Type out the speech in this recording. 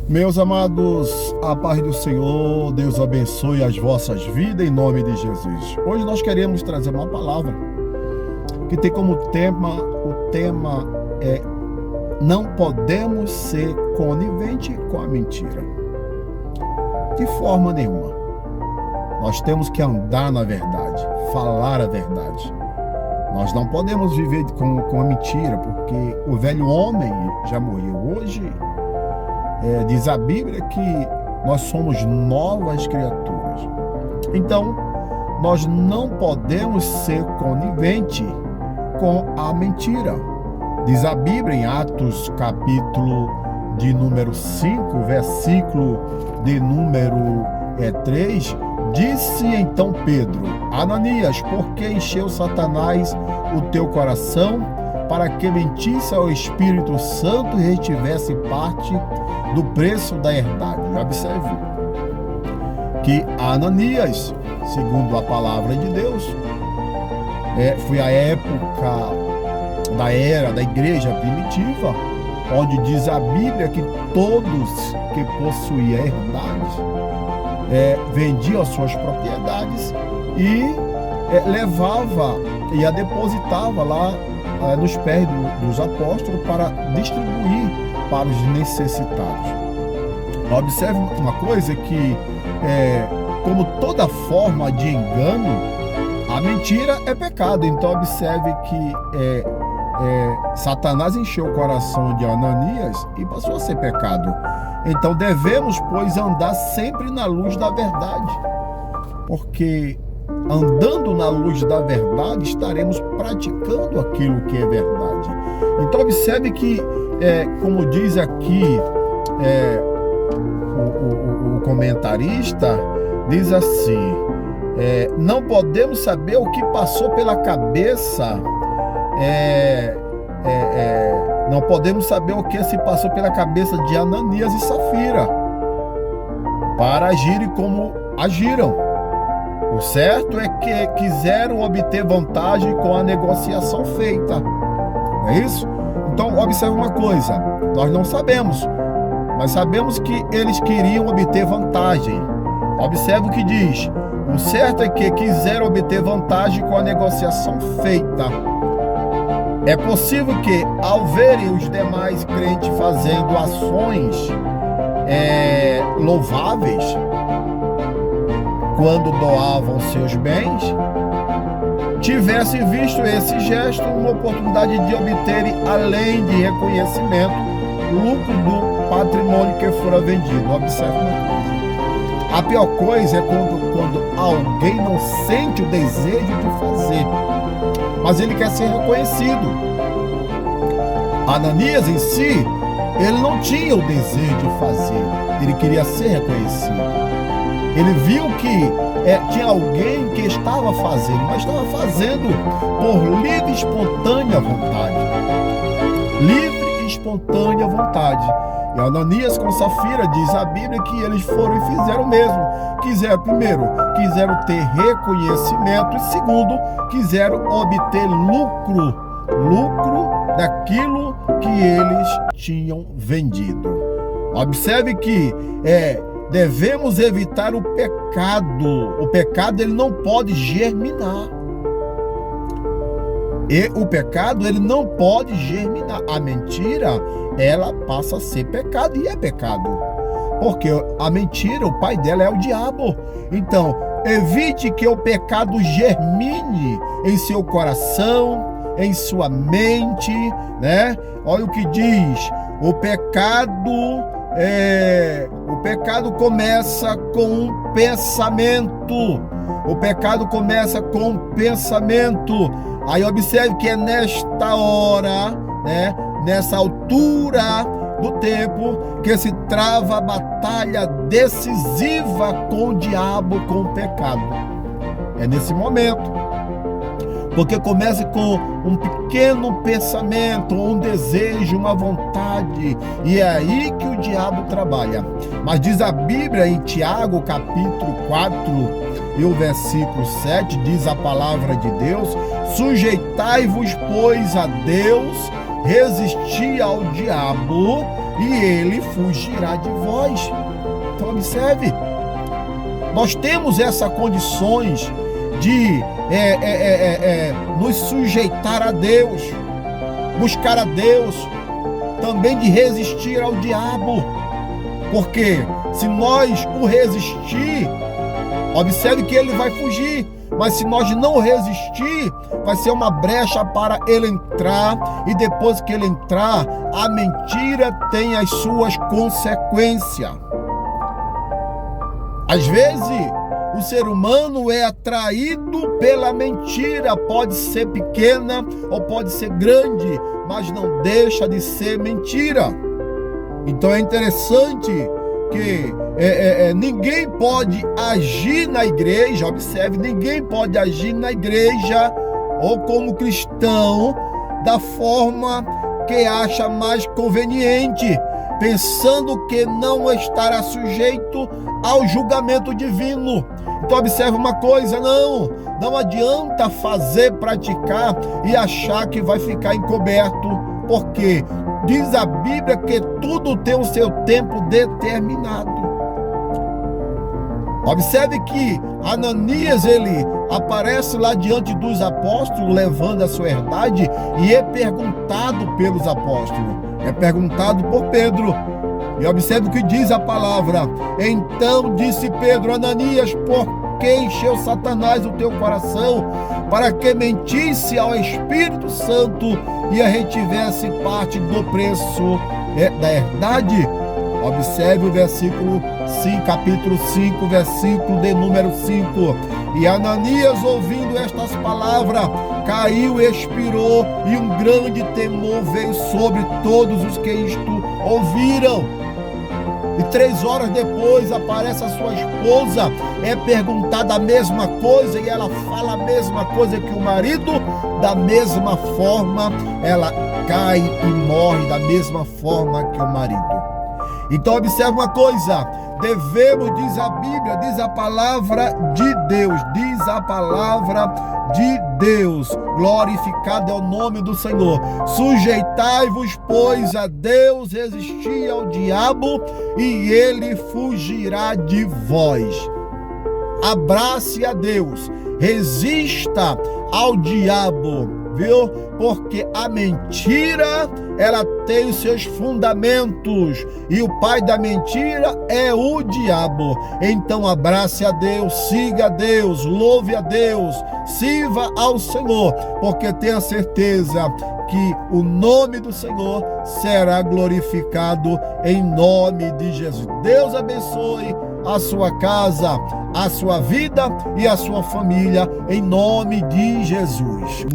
Meus amados, a paz do Senhor, Deus abençoe as vossas vidas em nome de Jesus. Hoje nós queremos trazer uma palavra que tem como tema, o tema é: não podemos ser conivente com a mentira. De forma nenhuma. Nós temos que andar na verdade, falar a verdade. Nós não podemos viver com a mentira, porque o velho homem já morreu. Hoje, diz a Bíblia que nós somos novas criaturas. Então, nós não podemos ser conivente com a mentira. Diz a Bíblia em Atos, capítulo de número 5, versículo de número 3, disse então Pedro: Ananias, por que encheu Satanás o teu coração para que mentisse ao Espírito Santo e retivesse parte do preço da herdade? Observe que Ananias, segundo a palavra de Deus, foi a época da era da igreja primitiva, onde diz a Bíblia que todos que possuíam herdades vendiam as suas propriedades e levava e a depositava lá nos pés dos apóstolos para distribuir para os necessitados. Observe uma coisa que, como toda forma de engano, a mentira é pecado. Então observe que Satanás encheu o coração de Ananias e passou a ser pecado. Então devemos, pois, andar sempre na luz da verdade, porque andando na luz da verdade estaremos praticando aquilo que é verdade. Então observe que, como diz aqui o comentarista, diz assim: não podemos saber o que passou pela cabeça, não podemos saber o que se passou pela cabeça de Ananias e Safira para agirem como agiram. O certo é que quiseram obter vantagem com a negociação feita. Não é isso? Então, observe uma coisa: nós não sabemos, mas sabemos que eles queriam obter vantagem. Observe o que diz: o certo é que quiseram obter vantagem com a negociação feita. É possível que, ao verem os demais crentes fazendo ações louváveis, quando doavam seus bens, tivessem visto esse gesto uma oportunidade de obterem, além de reconhecimento, lucro do patrimônio que fora vendido. Observe uma coisa: a pior coisa é quando alguém não sente o desejo de fazer, mas ele quer ser reconhecido. Ananias em si, ele não tinha o desejo de fazer, ele queria ser reconhecido. Ele viu que tinha alguém que estava fazendo, mas estava fazendo por livre e espontânea vontade. Livre e espontânea vontade. E Ananias com Safira, diz a Bíblia que eles foram e fizeram o mesmo. Primeiro, quiseram ter reconhecimento, e segundo, quiseram obter lucro daquilo que eles tinham vendido. Observe que devemos evitar o pecado. O pecado, ele não pode germinar. E o pecado, ele não pode germinar. A mentira, ela passa a ser pecado, e é pecado. Porque a mentira, o pai dela é o diabo. Então, evite que o pecado germine em seu coração, em sua mente, né? Olha o que diz: o pecado começa com um pensamento. O pecado começa com um pensamento. Aí observe que é nesta hora, né, nessa altura do tempo, que se trava a batalha decisiva com o diabo, com o pecado. É nesse momento. Porque começa com um pequeno pensamento, um desejo, uma vontade, e é aí que o diabo trabalha. Mas diz a Bíblia em Tiago, capítulo 4, e o versículo 7, diz a palavra de Deus: sujeitai-vos, pois, a Deus, resisti ao diabo, e ele fugirá de vós. Então observe, nós temos essas condições de nos sujeitar a Deus, buscar a Deus, também de resistir ao diabo, porque se nós o resistir, observe que ele vai fugir, mas se nós não resistir, vai ser uma brecha para ele entrar, e depois que ele entrar, a mentira tem as suas consequências. Às vezes, o ser humano é atraído pela mentira, pode ser pequena ou pode ser grande, mas não deixa de ser mentira. Então é interessante que ninguém pode agir na igreja, observe, ninguém pode agir na igreja ou como cristão da forma que acha mais conveniente, pensando que não estará sujeito ao julgamento divino. Então observe uma coisa, não adianta praticar e achar que vai ficar encoberto, porque diz a Bíblia que tudo tem o seu tempo determinado. Observe que Ananias, ele aparece lá diante dos apóstolos, levando a sua herdade, e é perguntado pelos apóstolos, é perguntado por Pedro. E observe o que diz a palavra. Então disse Pedro: Ananias, por que encheu Satanás o teu coração, para que mentisse ao Espírito Santo e retivesse parte do preço da herdade? Observe o versículo 5, capítulo 5, versículo de número 5. E Ananias, ouvindo estas palavras, caiu e expirou, e um grande temor veio sobre todos os que isto ouviram. E 3 horas depois aparece a sua esposa, é perguntada a mesma coisa, e ela fala a mesma coisa que o marido. Da mesma forma, ela cai e morre da mesma forma que o marido. Então observe uma coisa, devemos, diz a Bíblia, diz a palavra de Deus, glorificado é o nome do Senhor. Sujeitai-vos, pois, a Deus, resisti ao diabo, e ele fugirá de vós. Abrace a Deus, resista ao diabo, viu? Porque a mentira, ela tem os seus fundamentos, e o pai da mentira é o diabo. Então abrace a Deus, siga a Deus, louve a Deus, sirva ao Senhor, porque tenha certeza que o nome do Senhor será glorificado em nome de Jesus. Deus abençoe a sua casa, a sua vida e a sua família, em nome de Jesus.